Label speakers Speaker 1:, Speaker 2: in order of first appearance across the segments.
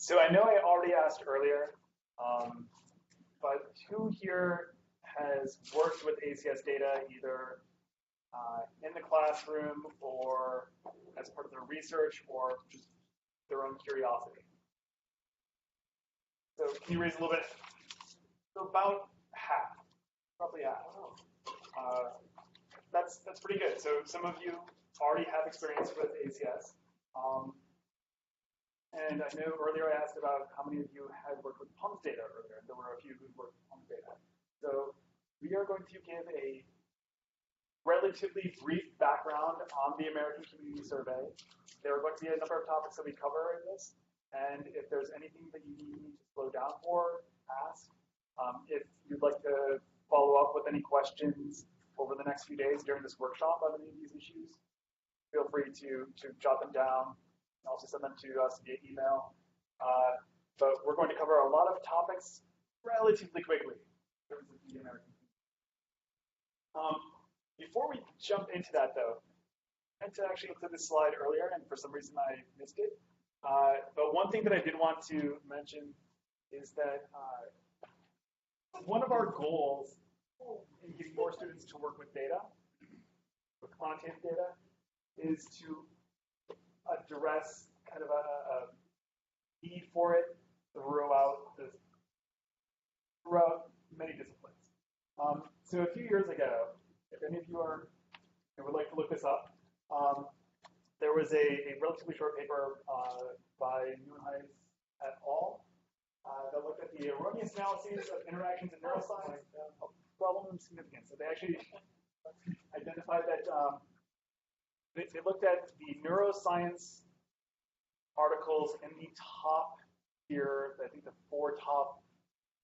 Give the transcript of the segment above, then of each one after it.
Speaker 1: So I know I already asked earlier, but who here has worked with ACS data either in the classroom or as part of their research or just their own curiosity? So can you raise a little bit? So about half, roughly half. That's pretty good. So some of you already have experience with ACS. And I know earlier I asked about how many of you had worked with pump data earlier. There were a few who worked with pump data. So we are going to give a relatively brief background on the American Community Survey. There are going to be a number of topics that we cover in this. And if there's anything that you need me to slow down for, ask. If you'd like to follow up with any questions over the next few days during this workshop on any of these issues, feel free to jot them down. And also send them to us via email. But we're going to cover a lot of topics relatively quickly in terms of the American community. Before we jump into that, though, I meant to actually look at this slide earlier, and for some reason I missed it. But one thing that I did want to mention is that one of our goals in getting more students to work with data, with quantitative data, is to address kind of a need for it throughout many disciplines. So a few years ago, if any of you would like to look this up, there was a relatively short paper by Neuenhuis et al. That looked at the erroneous analyses of interactions in neuroscience of problem and significance. So they actually identified that they looked at the neuroscience articles in the top tier, I think the 4 top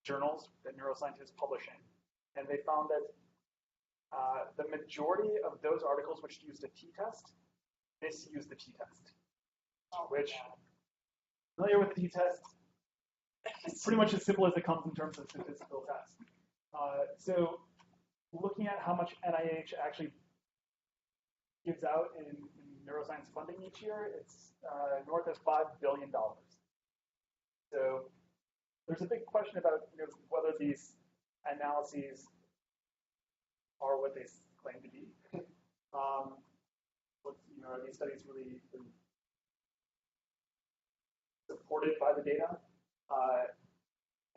Speaker 1: journals that neuroscientists publish in. And they found that the majority of those articles which used a t-test misused the t-test. Which, familiar with the t-test, it's pretty much as simple as it comes in terms of statistical tests. So looking at how much NIH actually gives out in neuroscience funding each year, it's north of $5 billion. So there's a big question about whether these analyses are what they claim to be. Are these studies really supported by the data?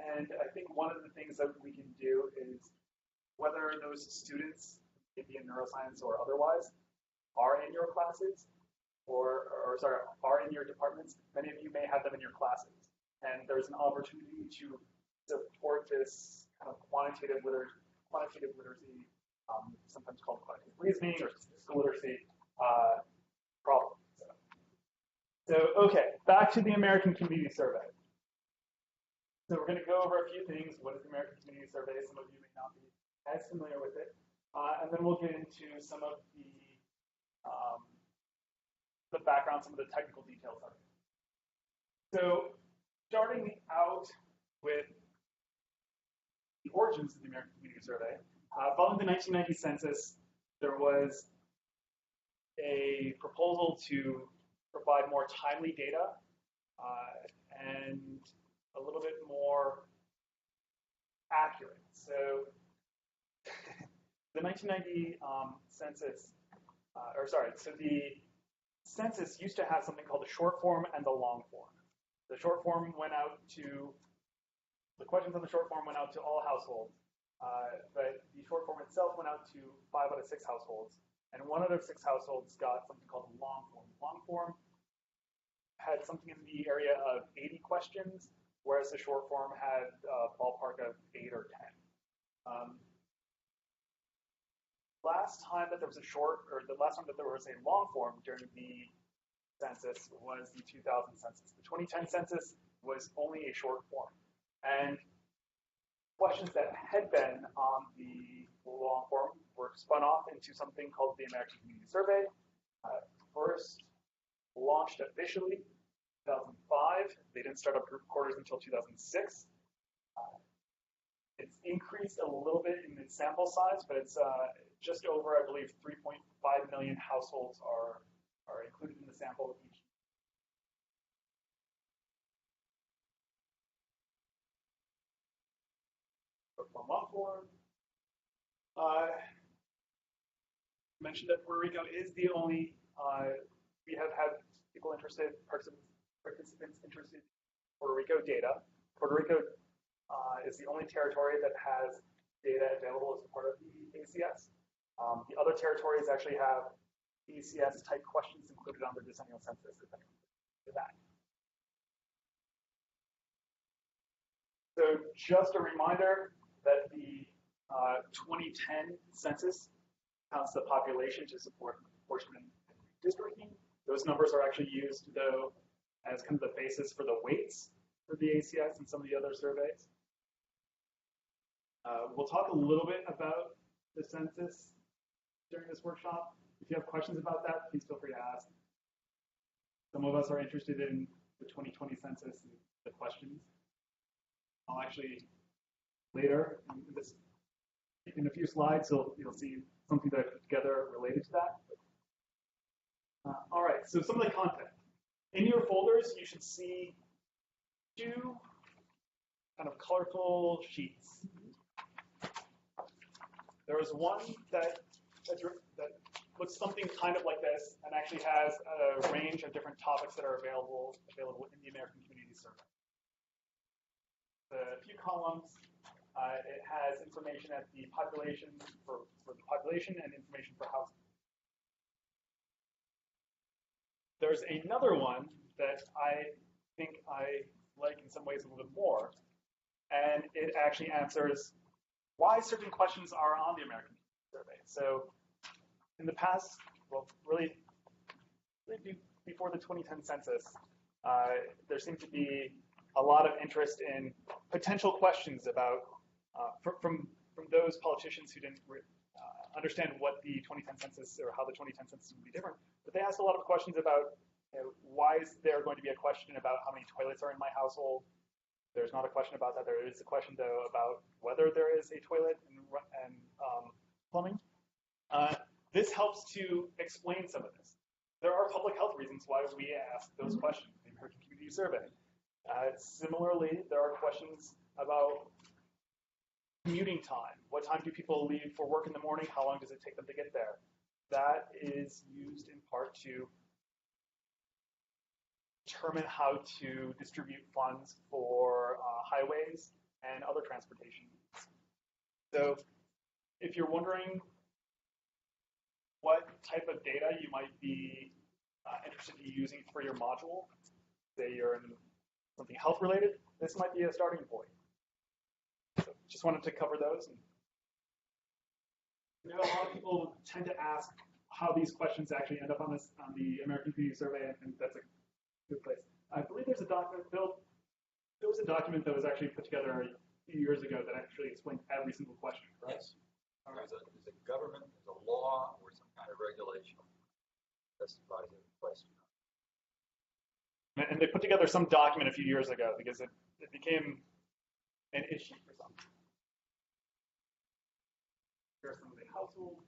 Speaker 1: And I think one of the things that we can do is whether those students, maybe in neuroscience or otherwise, are in your classes, or are in your departments. Many of you may have them in your classes, and there's an opportunity to support this kind of quantitative literacy, sometimes called quantitative reasoning or statistical literacy problem. So okay, back to the American Community Survey. So we're going to go over a few things. What is the American Community Survey? Some of you may not be as familiar with it, and then we'll get into some of the background, some of the technical details of it. So starting out with the origins of the American Community Survey, following the 1990 census, there was a proposal to provide more timely data and a little bit more accurate. So the 1990 census, so the census used to have something called the short form and the long form. The short form went out to, the questions on the short form went out to all households, but the short form itself went out to 5 out of 6 households, and 1 out of 6 households got something called the long form. Long form had something in the area of 80 questions, whereas the short form had a ballpark of 8 or 10. Last time that there was the last time that there was a long form during the census was the 2000 census. The 2010 census was only a short form. And questions that had been on the long form were spun off into something called the American Community Survey. First launched officially in 2005. They didn't start up group quarters until 2006. It's increased a little bit in its sample size, but it's just over, I believe, 3.5 million households are included in the sample each. before. Mentioned that Puerto Rico is the only, we have had people interested, participants interested in Puerto Rico data. Puerto Rico is the only territory that has data available as a part of the ACS. The other territories actually have ACS type questions included on their decennial census. That. So just a reminder that the 2010 census counts the population to support apportionment and redistricting. Those numbers are actually used, though, as kind of the basis for the weights for the ACS and some of the other surveys. We'll talk a little bit about the census during this workshop. If you have questions about that, please feel free to ask. Some of us are interested in the 2020 census and the questions. I'll actually later in a few slides, you'll see something that I put together related to that. All right, so some of the content. In your folders, you should see two kind of colorful sheets. There is one that looks something kind of like this and actually has a range of different topics that are available in the American Community Survey. The few columns, it has information at the population for the population and information for housing. There's another one that I think I like in some ways a little bit more, and it actually answers why certain questions are on the American Survey. So in the past, well, really before the 2010 census, there seemed to be a lot of interest in potential questions about from those politicians who didn't understand what the 2010 census or how the 2010 census would be different. But they asked a lot of questions about, why is there going to be a question about how many toilets are in my household? There's not a question about that. There is a question, though, about whether there is a toilet and plumbing. This helps to explain some of this. There are public health reasons why we ask those questions in the American Community Survey. Similarly, there are questions about commuting time. What time do people leave for work in the morning? How long does it take them to get there? That is used in part to determine how to distribute funds for highways and other transportation. So if you're wondering what type of data you might be interested in using for your module, say you're in something health related, this might be a starting point. So just wanted to cover those. And a lot of people tend to ask how these questions actually end up on the American Community Survey, and that's a good place. I believe there's a document, Bill. There was a document that was actually put together a few years ago that actually explained every single question, right?
Speaker 2: Yes. All right. There's a government, there's a law, or some kind of regulation that specifies the question.
Speaker 1: And they put together some document a few years ago because it became an issue for some. Here's some of the household.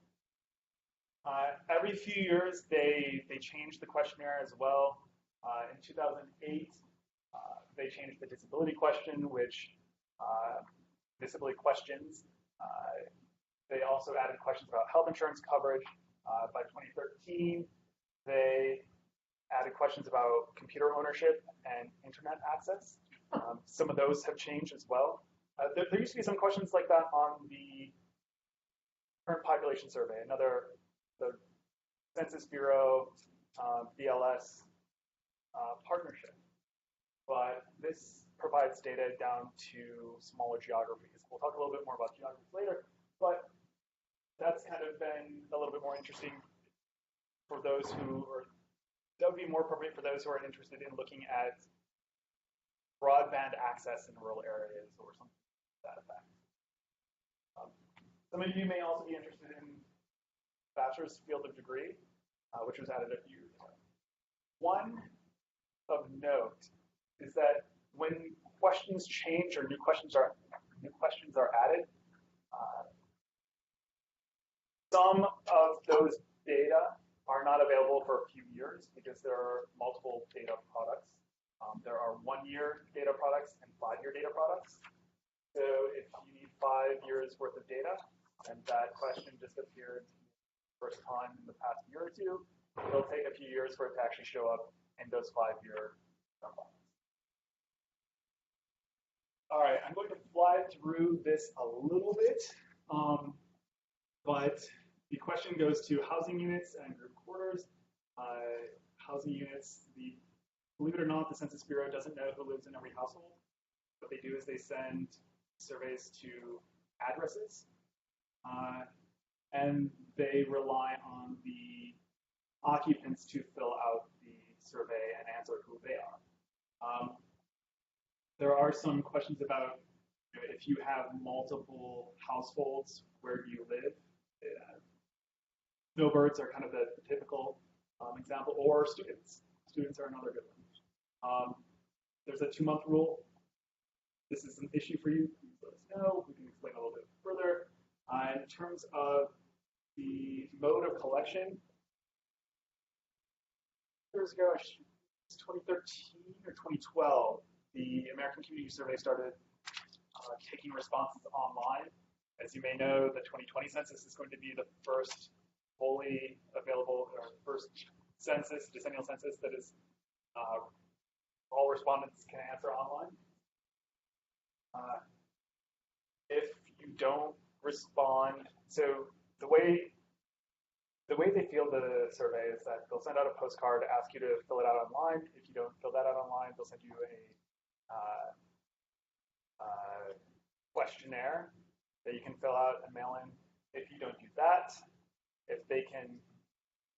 Speaker 1: Every few years, they change the questionnaire as well. In 2008, they changed the disability question, which disability questions. They also added questions about health insurance coverage. By 2013, they added questions about computer ownership and internet access. Some of those have changed as well. There used to be some questions like that on the current population survey, the Census Bureau, BLS partnership. But this provides data down to smaller geographies. We'll talk a little bit more about geographies later, but that's kind of been a little bit more interesting for those who are, that would be more appropriate for those who are interested in looking at broadband access in rural areas or something to that effect. Some of you may also be interested in bachelor's field of degree, which was added a few years ago. One of note is that when questions change or new questions are added, some of those data are not available for a few years because there are multiple data products. There are 1-year data products and 5-year data products. So if you need 5 years worth of data, and that question just appeared first time in the past year or two, it'll take a few years for it to actually show up in those 5-year numbers. All right, I'm going to fly through this a little bit, but the question goes to housing units and group quarters. Housing units, believe it or not, the Census Bureau doesn't know who lives in every household. What they do is they send surveys to addresses, and they rely on the occupants to fill out the survey and answer who they are. There are some questions about if you have multiple households where you live. Snowbirds are kind of the typical example, or students. Students are another good one. There's a 2-month rule. This is an issue for you. Please let us know. We can explain a little bit further. In terms of the mode of collection, years ago, it's 2013 or 2012, the American Community Survey started taking responses online. As you may know, the 2020 census is going to be the first fully available, or first census, decennial census that is all respondents can answer online. If you don't respond, so the way they field the survey is that they'll send out a postcard, ask you to fill it out online. If you don't fill that out online, they'll send you a questionnaire that you can fill out and mail in. If you don't do that, if they can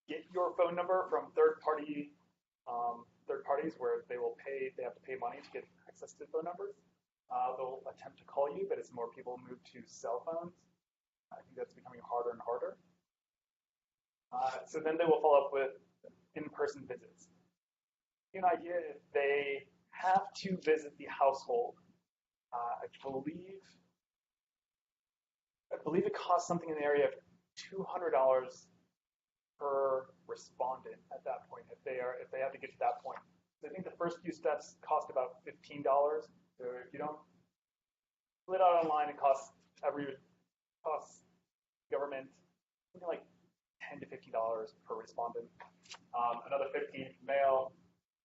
Speaker 1: get your phone number from third parties where they have to pay money to get access to phone numbers, they'll attempt to call you, but as more people move to cell phones, I think that's becoming harder and harder. So then they will follow up with in-person visits. An idea, if they have to visit the household, I believe it costs something in the area of $200 per respondent at that point if they have to get to that point. So I think the first few steps cost about $15. So if you don't fill it out online, it costs government something like $10 to $50 per respondent. Another $15 for mail,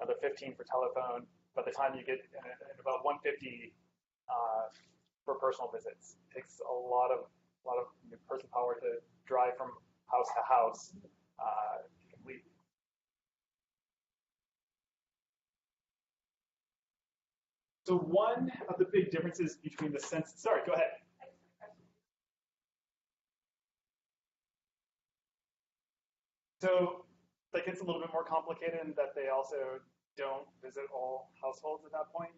Speaker 1: another $15 for telephone. By the time you get in about $150 for personal visits, it takes a lot of person power to drive from house to house to complete. So one of the big differences between the census. Sorry, go ahead. So that gets a little bit more complicated in that they also don't visit all households at that point.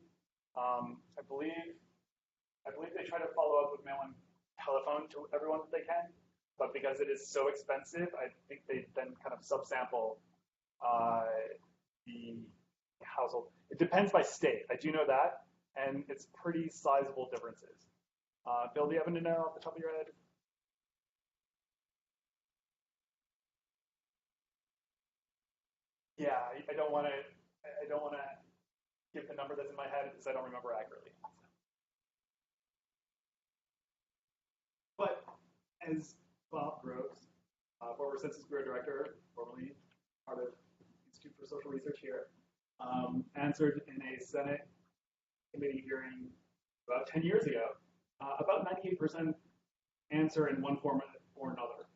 Speaker 1: I believe they try to follow up with mail-in telephone to everyone that they can, but because it is so expensive, I think they then kind of subsample the household. It depends by state. I do know that, and it's pretty sizable differences. Bill, do you happen to know off the top of your head? Yeah, I don't want to give the number that's in my head because I don't remember accurately. But as Bob Groves, former Census Bureau Director, formerly part of the Institute for Social Research here, answered in a Senate committee hearing about 10 years ago, about 98% answer in one form or another.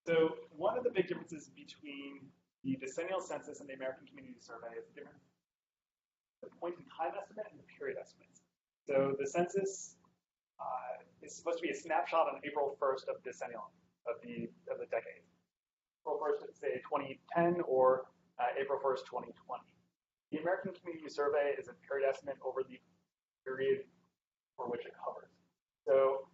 Speaker 1: So one of the big differences between the decennial census and the American Community Survey is the difference the point in time estimate and the period estimates. So the census is supposed to be a snapshot on April 1st of decennial of the decade. April 1st, say 2010, or April 1st, 2020. The American Community Survey is a period estimate over the period for which it covers. So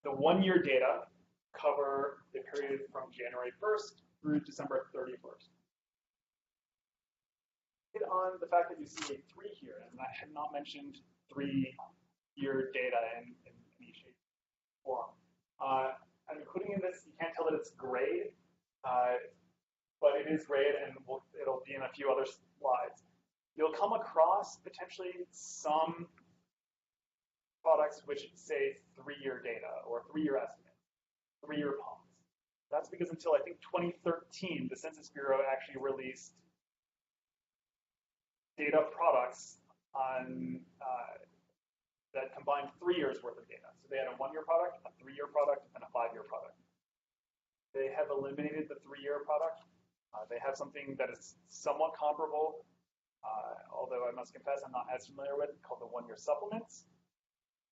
Speaker 1: the 1-year data cover the period from January 1st through December 31st. On the fact that you see a 3 here, and I had not mentioned 3-year data in any shape or form. I'm including in this, you can't tell that it's grade. but it is great, and it'll be in a few other slides. You'll come across potentially some products which say 3-year data or 3-year estimates, 3-year pumps. That's because until I think 2013, the Census Bureau actually released data products on that combined 3 years worth of data. So they had a 1-year product, a 3-year product, and a 5-year product. They have eliminated the 3-year product. They have something that is somewhat comparable, although I must confess I'm not as familiar with, called the 1-year supplements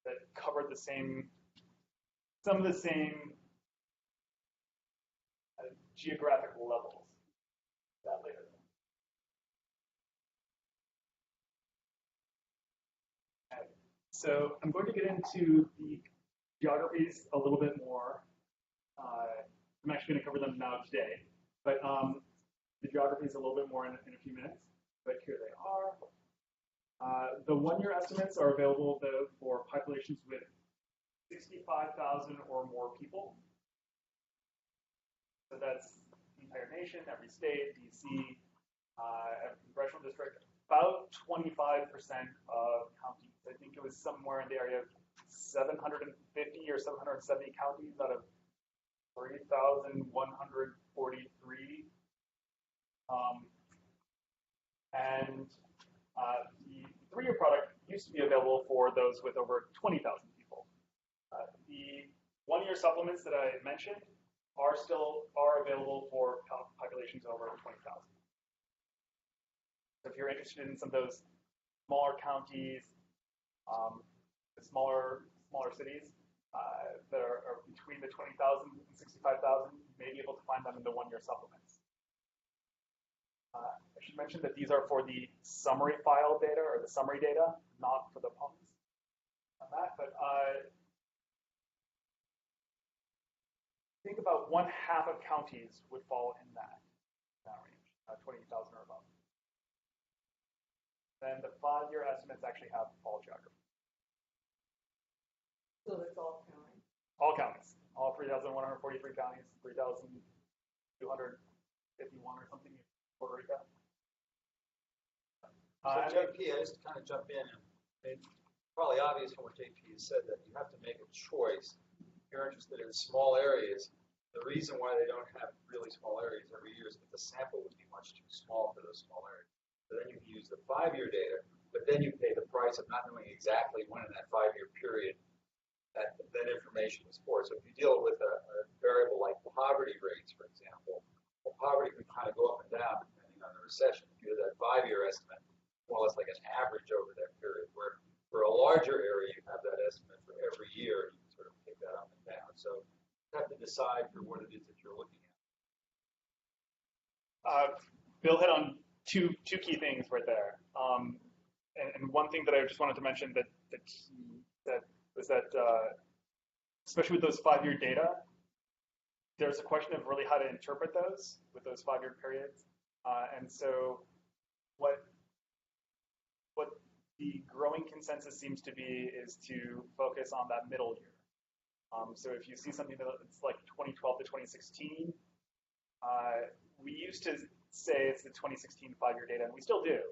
Speaker 1: that covered the same, some of the same geographical levels. That later. Okay. So I'm going to get into the geographies a little bit more. I'm actually going to cover them now today, but the geographies a little bit more in a few minutes. But here they are. The 1-year estimates are available though for populations with 65,000 or more people. So that's the entire nation, every state, DC, every congressional district. About 25% of counties. I think it was somewhere in the area of 750 or 770 counties out of 3,143. And the 3-year product used to be available for those with over 20,000 people. The 1-year supplements that I mentioned are available for populations over 20,000. So if you're interested in some of those smaller counties, the smaller cities that are between the 20,000 and 65,000, you may be able to find them in the 1-year supplements. I should mention that these are for the summary file data or the summary data, not for the pumps. On that, but think about 1/2 of counties would fall in that range, 20,000 or above. Then the 5-year estimates actually have all geography.
Speaker 3: So that's all counties?
Speaker 1: All counties. All 3,143 counties, 3,251 or something in Puerto Rico.
Speaker 2: So JP, I just kind of jump in. It's probably obvious from what JP has said that you have to make a choice. If you're interested in small areas, the reason why they don't have really small areas every year is that the sample would be much too small for those small areas. So then you can use the 5-year data, but then you pay the price of not knowing exactly when in that 5-year period that information was for. So if you deal with a variable like poverty rates, for example, well, poverty can kind of go up and down depending on the recession. If you do that 5-year estimate, more or less like an average over that period, where for a larger area, you have that estimate for every year, you can sort of take that up and down. So you have to decide for what it is that you're looking at.
Speaker 1: Bill hit on two key things right there. And one thing that I just wanted to mention that was that especially with those 5-year data, there's a question of really how to interpret those with those 5-year periods. And so what the growing consensus seems to be is to focus on that middle year. So if you see something that's like 2012 to 2016, we used to say it's the 2016 5-year data, and we still do.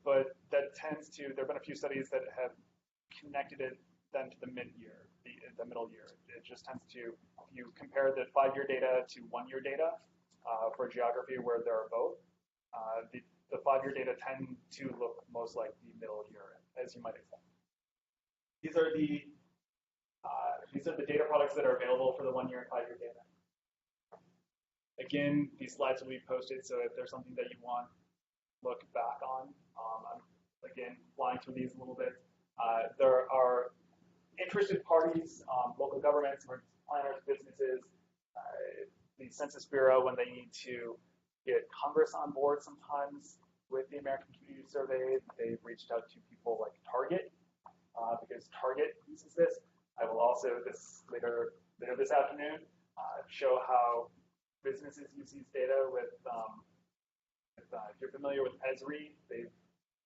Speaker 1: But that tends to, there have been a few studies that have connected it then to the mid-year, the middle year. It just tends to, if you compare the 5-year data to 1-year data for geography where there are both, the 5-year data tend to look most like the middle year, as you might expect. These are the data products that are available for the 1-year and 5-year data. Again, these slides will be posted, so if there's something that you want to look back on, I'm again flying through these a little bit. There are interested parties, local governments, emergency planners, businesses, the Census Bureau when they need to get Congress on board sometimes with the American Community Survey. They've reached out to people like Target because Target uses this. I will also later this afternoon show how businesses use these data with if you're familiar with Esri, they're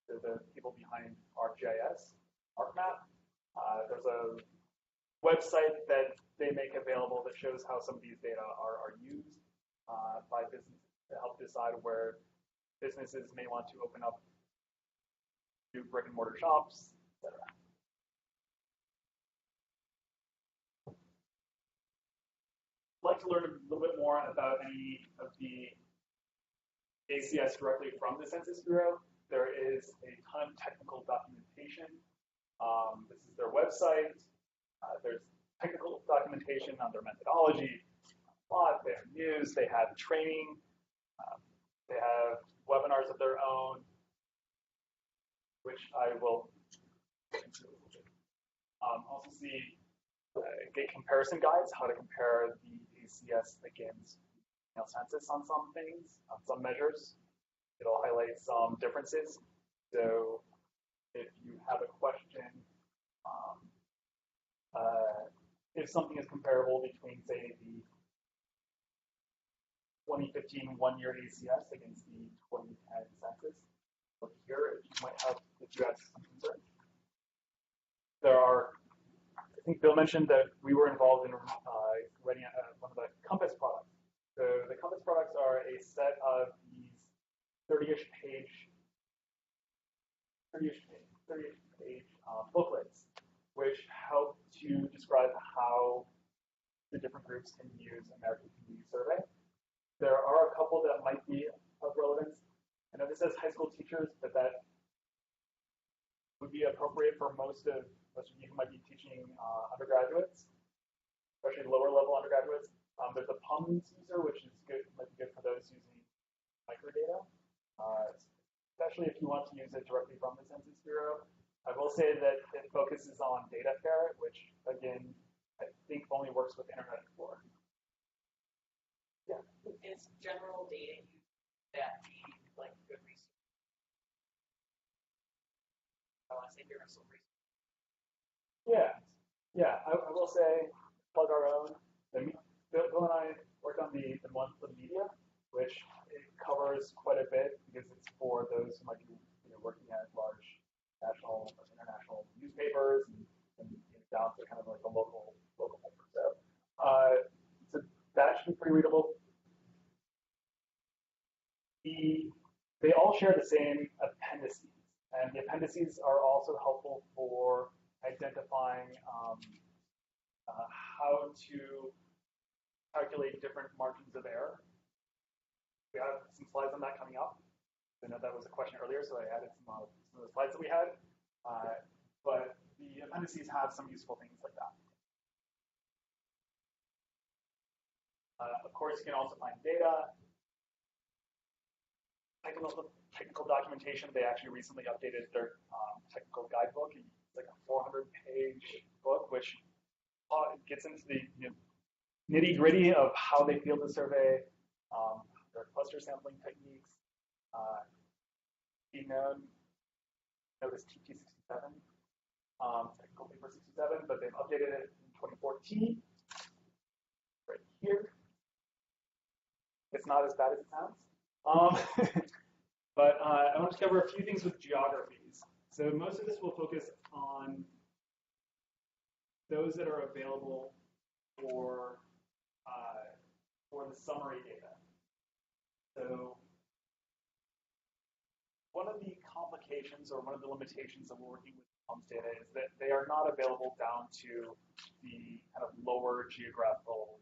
Speaker 1: the people behind ArcGIS, ArcMap. There's a website that they make available that shows how some of these data are used by businesses. to help decide where businesses may want to open up new brick and mortar shops, etc. I'd like to learn a little bit more about any of the ACS directly from the Census Bureau. There is a ton of technical documentation. This is their website. There's technical documentation on their methodology, they have news, they have training, they have webinars of their own, which I will get into a little bit. Also see get comparison guides, how to compare the ACS against the census on some things, on some measures. It'll highlight some differences. So if you have a question, if something is comparable between, say, the 2015 one-year ACS against the 2010 census, look here if you might have, if you have some concern. There are, I think Bill mentioned that we were involved in writing one of the Compass products. So the Compass products are a set of these 30-ish page booklets, which help to describe how the different groups can use American Community Survey. There are a couple that might be of relevance. I know this says high school teachers, but that would be appropriate for most of you who might be teaching undergraduates, especially lower level undergraduates. There's a PUMS user, which is good, might be good for those using microdata, especially if you want to use it directly from the Census Bureau. I will say that it focuses on data ferret, which again, I think only works with Internet Explorer. Yeah.
Speaker 3: Is general data used that be like good research? I want to say universal research.
Speaker 1: Yeah. I will say, plug our own. Bill and I worked on the month of media, which it covers quite a bit because it's for those who might be working at large national or international newspapers and down to kind of like the local paper. So that should be pretty readable. They all share the same appendices, and the appendices are also helpful for identifying how to calculate different margins of error. We have some slides on that coming up. I know that was a question earlier, so I added some of the slides that we had. But the appendices have some useful things like that. Of course, you can also find data. Technical documentation. They actually recently updated their technical guidebook. It's like a 400-page book, which gets into the nitty-gritty of how they field the survey, their cluster sampling techniques. Notice TP67, technical paper 67, but they've updated it in 2014. Right here. It's not as bad as it sounds. But I want to cover a few things with geographies. So most of this will focus on those that are available for the summary data. So one of the complications or one of the limitations of working with PUMS data is that they are not available down to the kind of lower geographical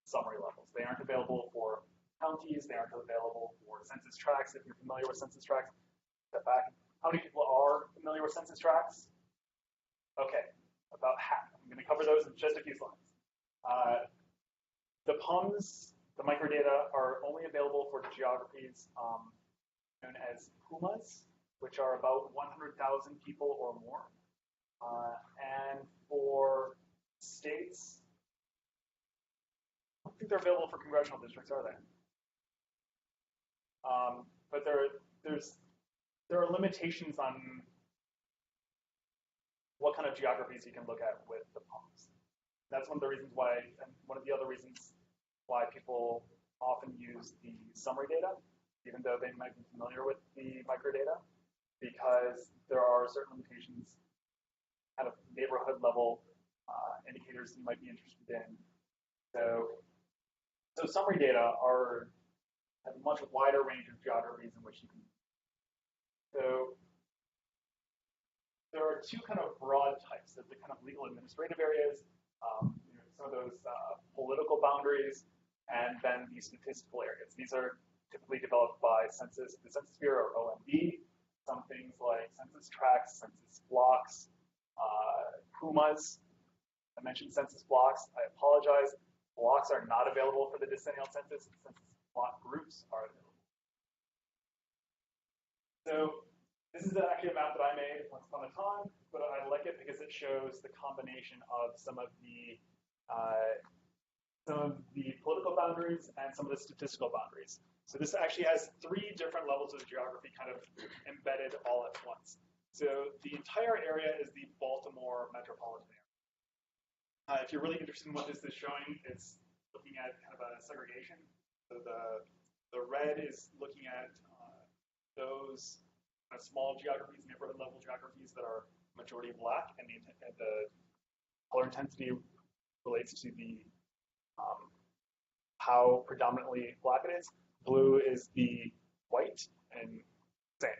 Speaker 1: summary levels. They aren't available for counties, they aren't available for census tracts. If you're familiar with census tracts, step back. How many people are familiar with census tracts? Okay, about half. I'm going to cover those in just a few slides. The PUMS, the microdata, are only available for geographies known as PUMAs, which are about 100,000 people or more. And for states, I don't think they're available for congressional districts, are they? But there are limitations on what kind of geographies you can look at with the PUMS. That's one of the reasons why, and one of the other reasons why people often use the summary data, even though they might be familiar with the microdata, because there are certain limitations, kind of neighborhood level indicators you might be interested in. So summary data are has a much wider range of geographies in which you can. So there are two kind of broad types. There's the kind of legal administrative areas, some of those political boundaries, and then the statistical areas. These are typically developed by the Census Bureau, or OMB. Some things like census tracts, census blocks, PUMAs. I mentioned census blocks. I apologize. Blocks are not available for the decennial census. Census block groups are available. So this is actually a map that I made once upon a time, but I like it because it shows the combination of some of the political boundaries and some of the statistical boundaries. So this actually has three different levels of geography kind of embedded all at once. So the entire area is the Baltimore metropolitan area. If you're really interested in what this is showing, it's looking at kind of a segregation. So the red is looking at those kind of small geographies, neighborhood level geographies that are majority black, and the color intensity relates to the how predominantly black it is. Blue is the white, and same.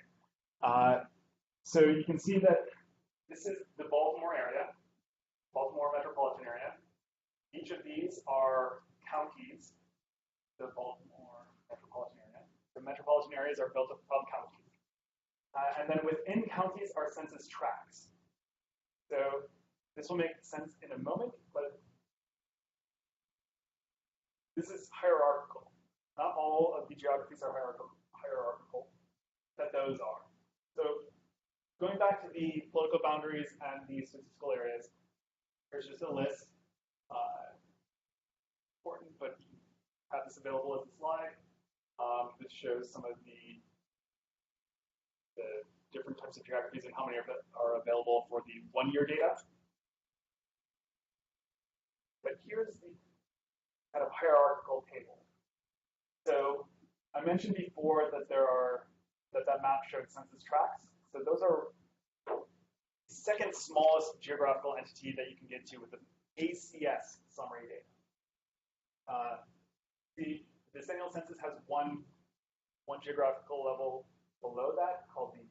Speaker 1: So you can see that this is the Baltimore area, Baltimore metropolitan area. Each of these are counties, the Baltimore metropolitan area. The metropolitan areas are built up of counties. And then within counties are census tracts. So this will make sense in a moment, but this is hierarchical. Not all of the geographies are hierarchical, but those are. So going back to the political boundaries and the statistical areas, there's just a list. Important, but you have this available as a slide. This shows some of the different types of geographies and how many are available for the 1-year data. But here's the kind of hierarchical table. So I mentioned before that that map showed census tracts. So those are the second smallest geographical entity that you can get to with the ACS summary data. The decennial census has one geographical level below that called the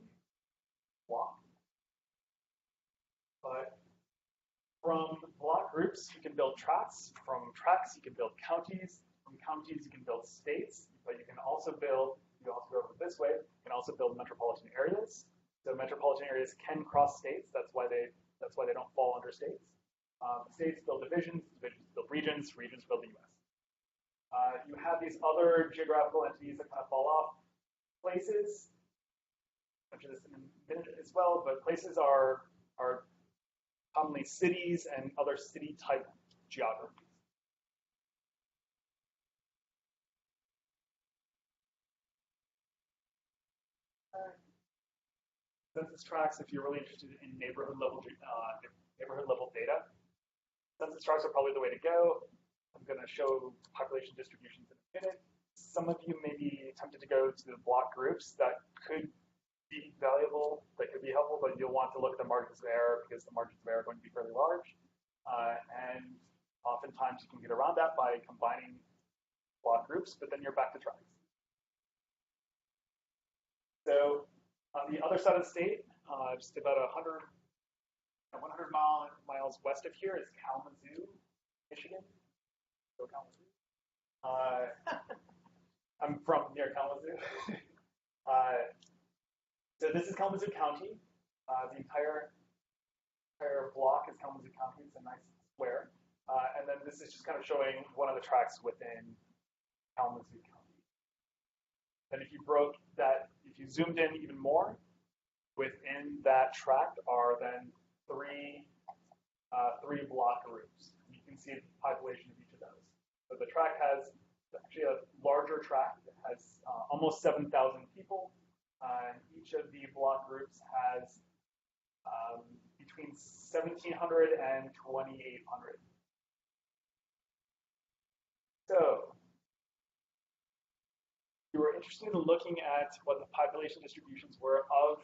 Speaker 1: block. But from block groups, you can build tracts. From tracts, you can build counties. From counties, you can build states. But you can also build, you also go this way, you can also build metropolitan areas. So metropolitan areas can cross states. That's why they don't fall under states. States build divisions, divisions build regions, regions build the U.S. You have these other geographical entities that kind of fall off. Places, I'll mention this in a minute as well, but places are commonly cities and other city-type geographies. Census tracts, if you're really interested in neighborhood level data, census tracts are probably the way to go. I'm going to show population distributions in a minute. Some of you may be tempted to go to the block groups. That could be valuable, that could be helpful, but you'll want to look at the margins of error because the margins of error are going to be fairly large. And oftentimes you can get around that by combining block groups, but then you're back to tracts. So on the other side of the state, just about 100 miles west of here is Kalamazoo, Michigan. Go Kalamazoo. I'm from near Kalamazoo. So this is Kalamazoo County. The entire block is Kalamazoo County. It's a nice square. And then this is just kind of showing one of the tracts within Kalamazoo County. And if you broke that, if you zoomed in even more, within that tract are then three block groups. You can see the population of each of those. So the tract has actually a larger tract. It has almost 7,000 people. Each of the block groups has between 1,700 and 2,800. So you were interested in looking at what the population distributions were of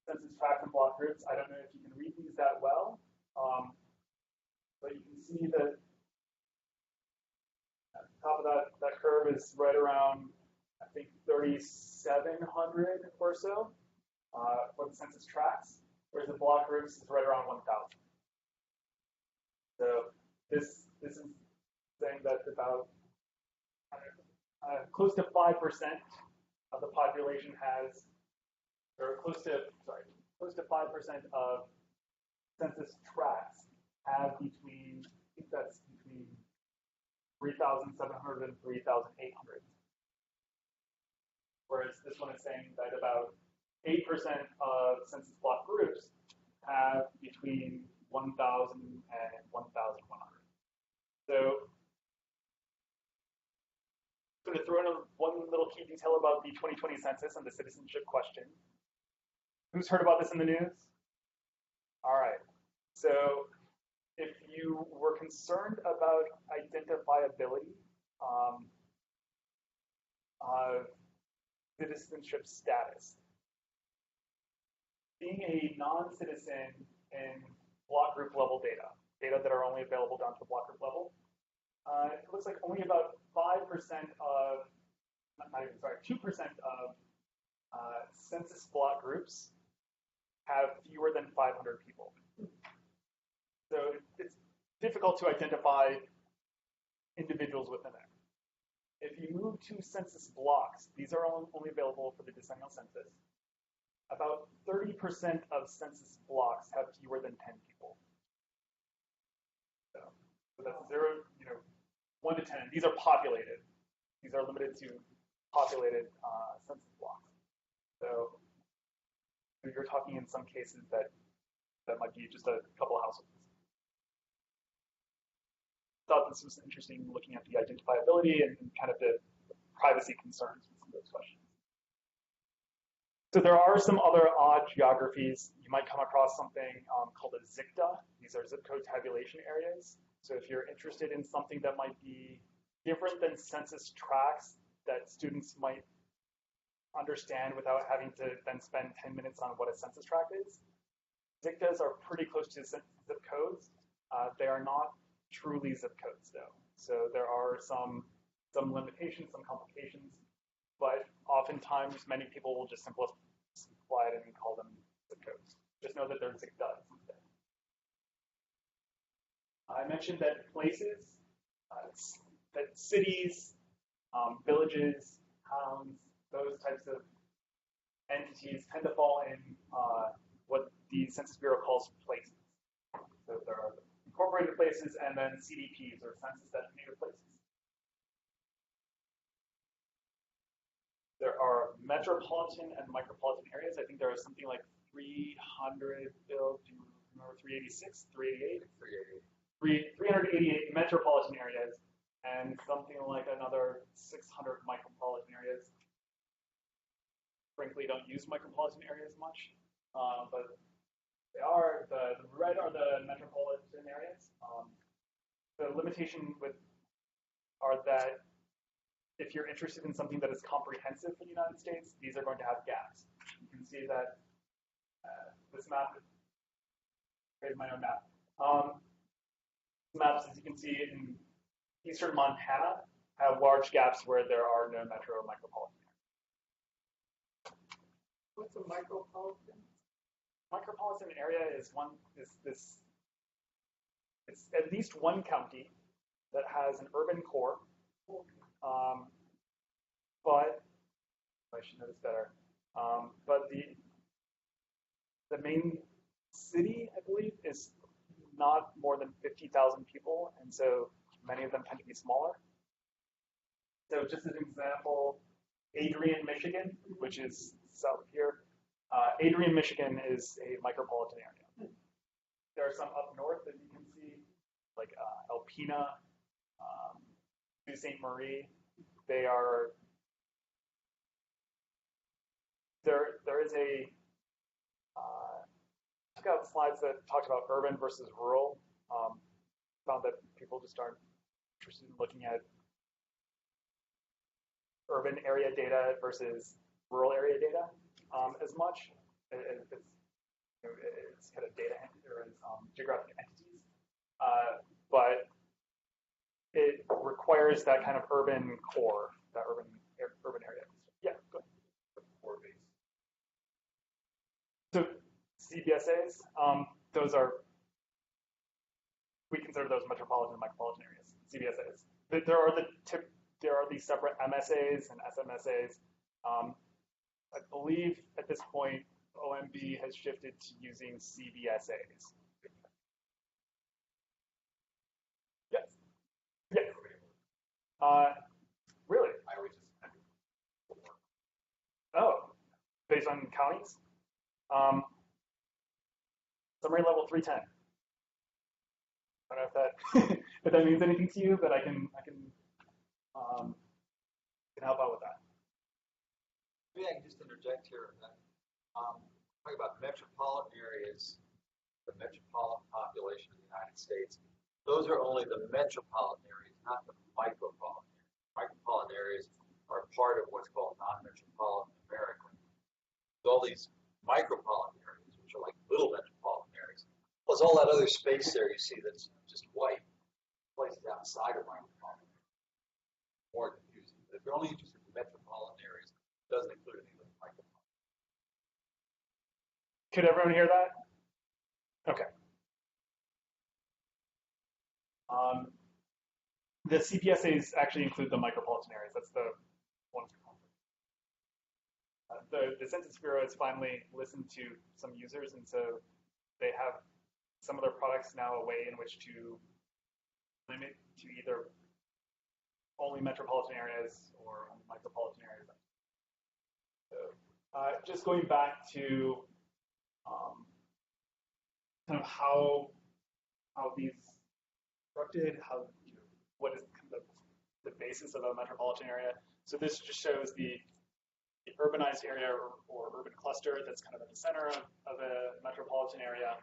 Speaker 1: census tract and block groups. I don't know if you can read these that well, but you can see that at the top of that curve is right around think 3,700 or so for the census tracts, whereas the block groups is right around 1,000. So this is saying that about close to 5% of the population has, or close to 5% of census tracts have between, I think that's between 3,700 and 3,800. Whereas this one is saying that about 8% of census block groups have between 1,000 and 1,100. So I'm going to throw in one little key detail about the 2020 census and the citizenship question. Who's heard about this in the news? All right. So if you were concerned about identifiability of citizenship status, being a non-citizen in block group level data that are only available down to the block group level, it looks like only about 5% of, 2% of census block groups have fewer than 500 people. So it's difficult to identify individuals within it. If you move to census blocks, these are only available for the decennial census. About 30% of census blocks have fewer than 10 people. So that's 1 to 10. These are populated. These are limited to populated census blocks. So you're talking in some cases that might be just a couple of households. Thought this was interesting, looking at the identifiability and kind of the privacy concerns with some of those questions. So there are some other odd geographies. You might come across something called a ZICTA. These are zip code tabulation areas. So if you're interested in something that might be different than census tracts that students might understand without having to then spend 10 minutes on what a census tract is, ZICTAs are pretty close to zip codes. They are not truly zip codes, though. So there are some limitations, some complications, but oftentimes many people will just simplify it and call them zip codes. Just know that they're ZICTAs instead. I mentioned that places, that cities, villages, towns, those types of entities tend to fall in what the Census Bureau calls places. So there are incorporated places and then CDPs, or census designated places. There are metropolitan and micropolitan areas. I think there are something like 300, Bill, do you remember 386, 388? 388 metropolitan areas and something like another 600 micropolitan areas. Frankly, don't use micropolitan areas much, but they are, the red are the metropolitan areas. The limitation are that if you're interested in something that is comprehensive for the United States, these are going to have gaps. You can see that this map, here's my own map. Maps, as you can see in eastern Montana, have large gaps where there are no metro or micropolitan areas.
Speaker 3: What's a micropolitan?
Speaker 1: Micropolitan area is it's at least one county that has an urban core, but I should know this better. But the main city, I believe, is not more than 50,000 people, and so many of them tend to be smaller. So just as an example, Adrian, Michigan, which is south here, Adrian, Michigan is a micropolitan area. There are some up north that you can see, like Alpena, Sault Ste. Marie. They are, there is a, took out slides that talked about urban versus rural. Found that people just aren't interested in looking at urban area data versus rural area data as much. It's kind of data or geographic entities, but it requires that kind of urban core, that urban area. CBSAs. Those are, we consider those metropolitan and micropolitan areas, CBSAs. There are these separate MSAs and SMSAs. I believe at this point, OMB has shifted to using CBSAs. Yes. Yes. Really?
Speaker 4: I always just
Speaker 1: Oh, based on counties? Summary level 310. I don't know if that if that means anything to you, but I can help out with that.
Speaker 2: Maybe I can just interject here. Talking about metropolitan areas, the metropolitan population of the United States. Those are only the metropolitan areas, not the micropolitan areas. Micropolitan areas are part of what's called non-metropolitan America. So all these micropolitan areas, which are like little metropolitan areas, plus all that other space there you see that's just white, places outside of micropolitan areas. More confusing. But if you're only interested in metropolitan areas, it doesn't include any of the micropolitan.
Speaker 1: Could everyone hear that? Okay. The CPSAs actually include the micropolitan areas. That's the one. The Census Bureau has finally listened to some users, and so they have some of their products now a way in which to limit to either only metropolitan areas or only micropolitan areas. So, just going back to kind of how these constructed, what is the basis of a metropolitan area. So this just shows the urbanized area or urban cluster that's kind of at the center of a metropolitan area.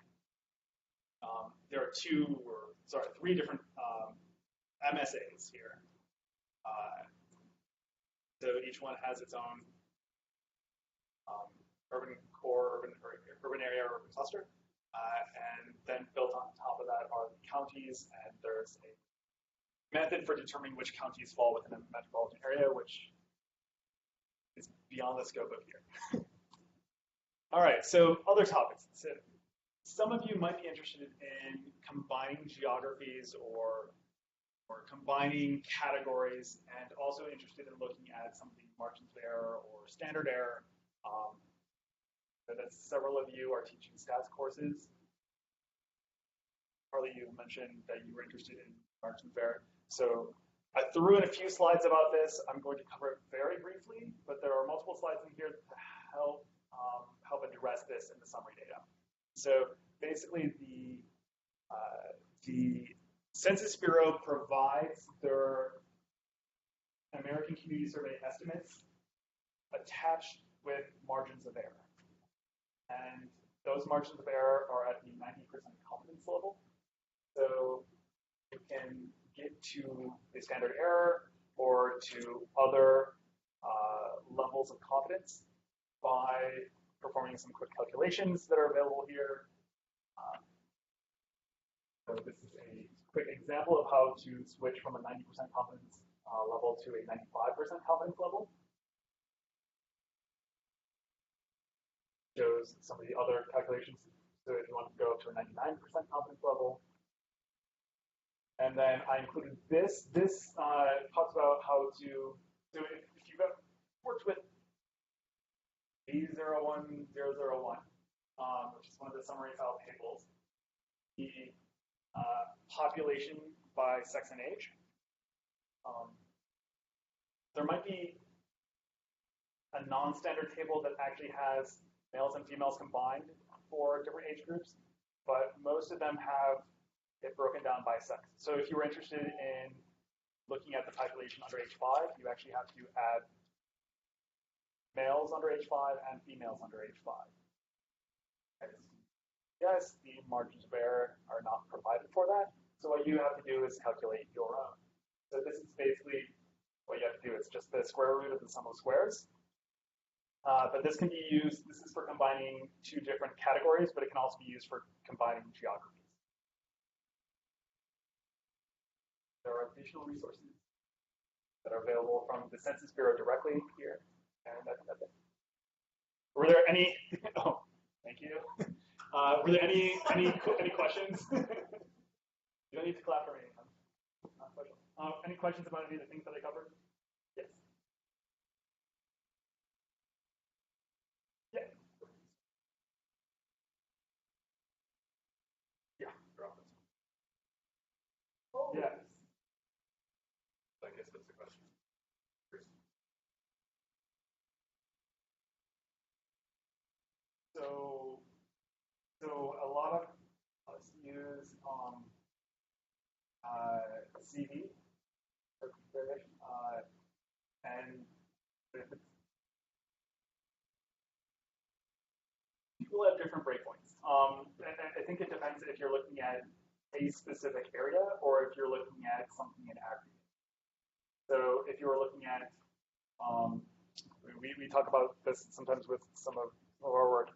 Speaker 1: There are three different MSAs here. So each one has its own urban core, urban area, or urban cluster. And then built on top of that are the counties, and there's a method for determining which counties fall within a metropolitan area, which is beyond the scope of here. All right, so other topics. So some of you might be interested in combining geographies or combining categories, and also interested in looking at some of the margins of error or standard error. That several of you are teaching stats courses. Harley, you mentioned that you were interested in margins of error. So I threw in a few slides about this. I'm going to cover it very briefly, but there are multiple slides in here to help address this in the summary data. So basically, the Census Bureau provides their American Community Survey estimates attached with margins of error. And those margins of error are at the 90% confidence level. So you can get to the standard error or to other levels of confidence by performing some quick calculations that are available here. So this is a quick example of how to switch from a 90% confidence level to a 95% confidence level. Shows some of the other calculations. So if you want to go up to a 99% confidence level. And then I included this. This talks about how to, so if you've worked with B01001, which is one of the summary file tables, the population by sex and age. There might be a non-standard table that actually has males and females combined for different age groups, but most of them have it broken down by sex. So if you were interested in looking at the population under age 5, you actually have to add males under age 5 and females under age 5. Yes, the margins of error are not provided for that. So what you have to do is calculate your own. So this is basically what you have to do. It's just the square root of the sum of squares. But this can be used, this is for combining two different categories, but it can also be used for combining geographies. There are additional resources that are available from the Census Bureau directly here. And that's it. Were there any, oh, thank you. Were there any questions? You don't need to clap for me. Any questions about any of the things that I covered? Yes. Yeah. Yeah. Yes.
Speaker 4: I guess that's the question.
Speaker 1: So a lot of us use CV for configuration, and people have different breakpoints. I think it depends if you're looking at a specific area or if you're looking at something in aggregate. So if you were looking at, we talk about this sometimes with some of our work,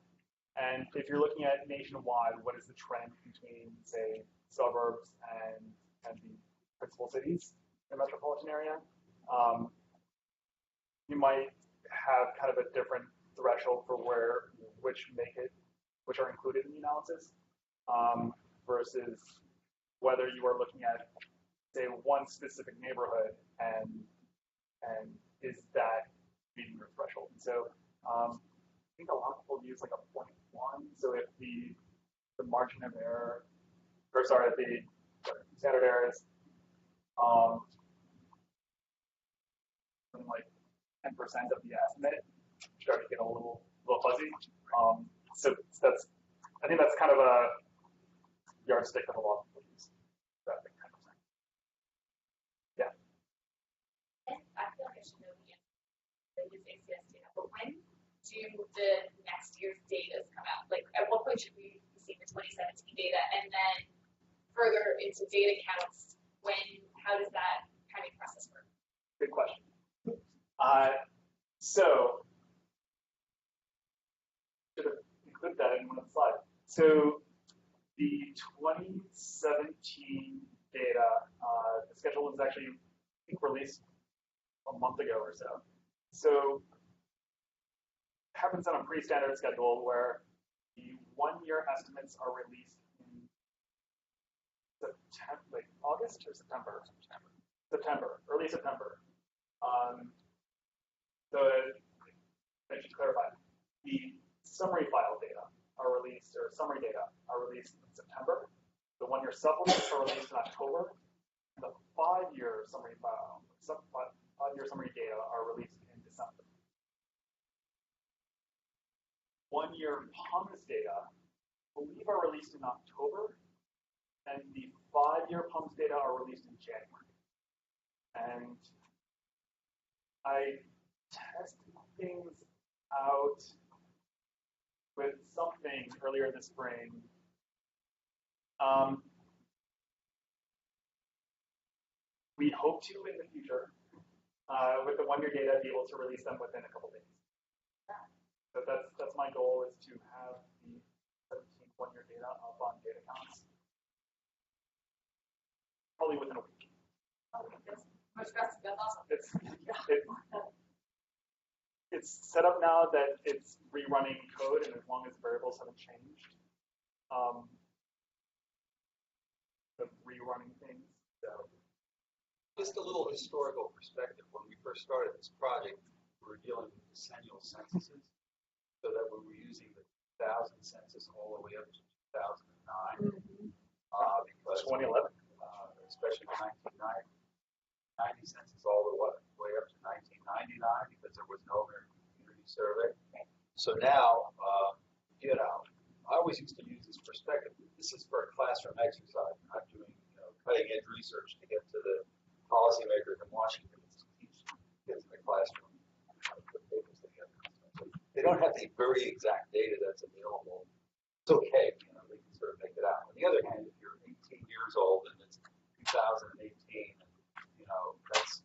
Speaker 1: and if you're looking at nationwide, what is the trend between, say, suburbs and the principal cities in the metropolitan area? You might have kind of a different threshold for which are included in the analysis, versus whether you are looking at, say, one specific neighborhood and is that meeting your threshold. And so I think a lot of people use like a 0.1. So if the margin of error, or sorry, the standard error is something like 10% of the estimate, start to get a little fuzzy. So I think that's kind of a yardstick that a lot of people use. That big 10%. Yeah.
Speaker 5: And I feel like I should know the answer. They use ACS data, but when do the next year's data come out? Like, at what point should we see the 2017 data? And then further into data counts, how does that counting process work?
Speaker 1: Good question. So should have included that in one of the slides. So the 2017 data, the schedule was actually, I think, released a month ago or so. So it happens on a pretty standard schedule where the 1-year estimates are released in September, like August or September? September, early September. So I should clarify, the summary file data are released, or summary data are released in September. The 1-year supplements are released in October. And the 5-year summary file, 5-year summary data are released in December. 1-year PUMS data, I believe, are released in October, and the 5-year PUMS data are released in January. And I tested things out with something earlier this spring. We hope to, in the future, with the 1-year data, be able to release them within a couple days. So that's my goal, is to have the 17 1-year data up on data counts probably within a week.
Speaker 5: Much faster, that's awesome.
Speaker 1: It's set up now that it's rerunning code, and as long as variables haven't changed, the rerunning things. So
Speaker 2: just a little historical perspective. When we first started this project, we were dealing with decennial censuses, so that we were using the 2000 census all the way up to 2009. Because
Speaker 1: 2011,
Speaker 2: especially the 1990 census all the way up to 1999, because there was no American Community Survey. So now, I always used to use this perspective. This is for a classroom exercise. I'm not doing cutting edge research to get to the policymakers in Washington to teach kids in the classroom. Put papers together. So they don't have the very exact data that's available. It's okay, they can sort of make it out. On the other hand, if you're 18 years old and it's 2018, that's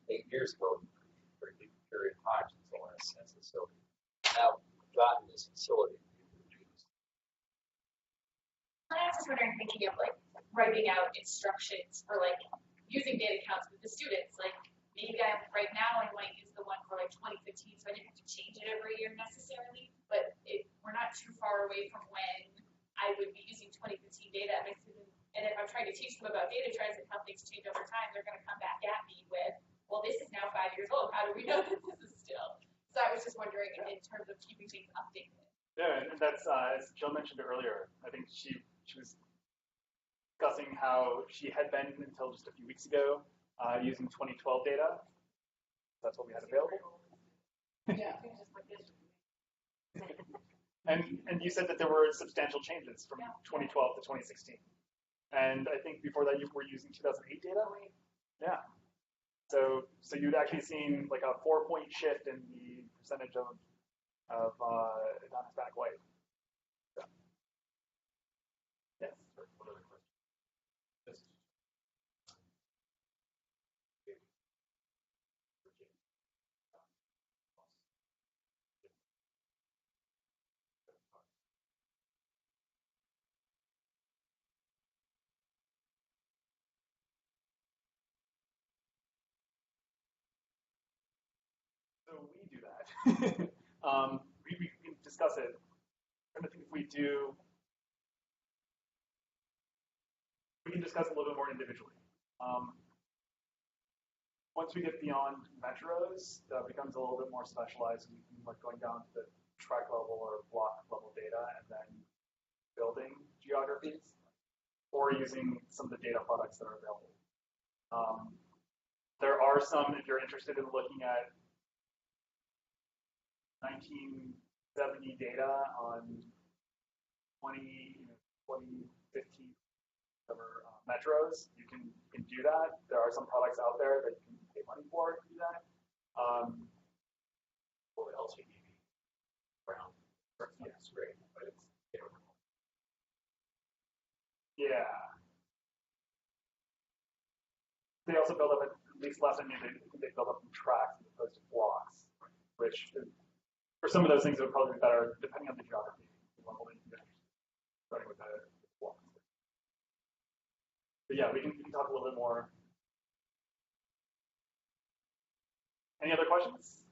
Speaker 2: 8 years ago, for a big period of time since the last census. So now we've gotten this facility to do this.
Speaker 5: I was just wondering, thinking of like writing out instructions for like using data counts with the students. Like maybe right now I might use the one for like 2015, so I didn't have to change it every year necessarily. But we're not too far away from when we know that this is still. So I was just wondering in terms of keeping things updated.
Speaker 1: Yeah, and that's as Jill mentioned earlier. I think she was discussing how she had been until just a few weeks ago using 2012 data. That's what we had available.
Speaker 3: Yeah, just like this.
Speaker 1: And you said that there were substantial changes from 2012 to 2016. And I think before that you were using 2008 data. Yeah. So you'd actually seen like a 4-point shift in the percentage of non-Hispanic white. So. Yes.
Speaker 4: One other question. This
Speaker 1: So we do that. We can discuss it. I think if we do, we can discuss it a little bit more individually. Once we get beyond metros, that becomes a little bit more specialized. We can like going down to the track level or block level data and then building geographies or using some of the data products that are available. There are some, if you're interested in looking at 1970 data on 2015 whatever, metros, you can do that. There are some products out there that you can pay money for to do that.
Speaker 4: Well, the LTV brown.
Speaker 1: Yeah.
Speaker 4: It's great, but it's
Speaker 1: Yeah. They also build up, at least last time they build up in tracks as opposed to blocks, which for some of those things it would probably be better depending on the geography. Starting with the blocks. But yeah, we can talk a little bit more. Any other questions?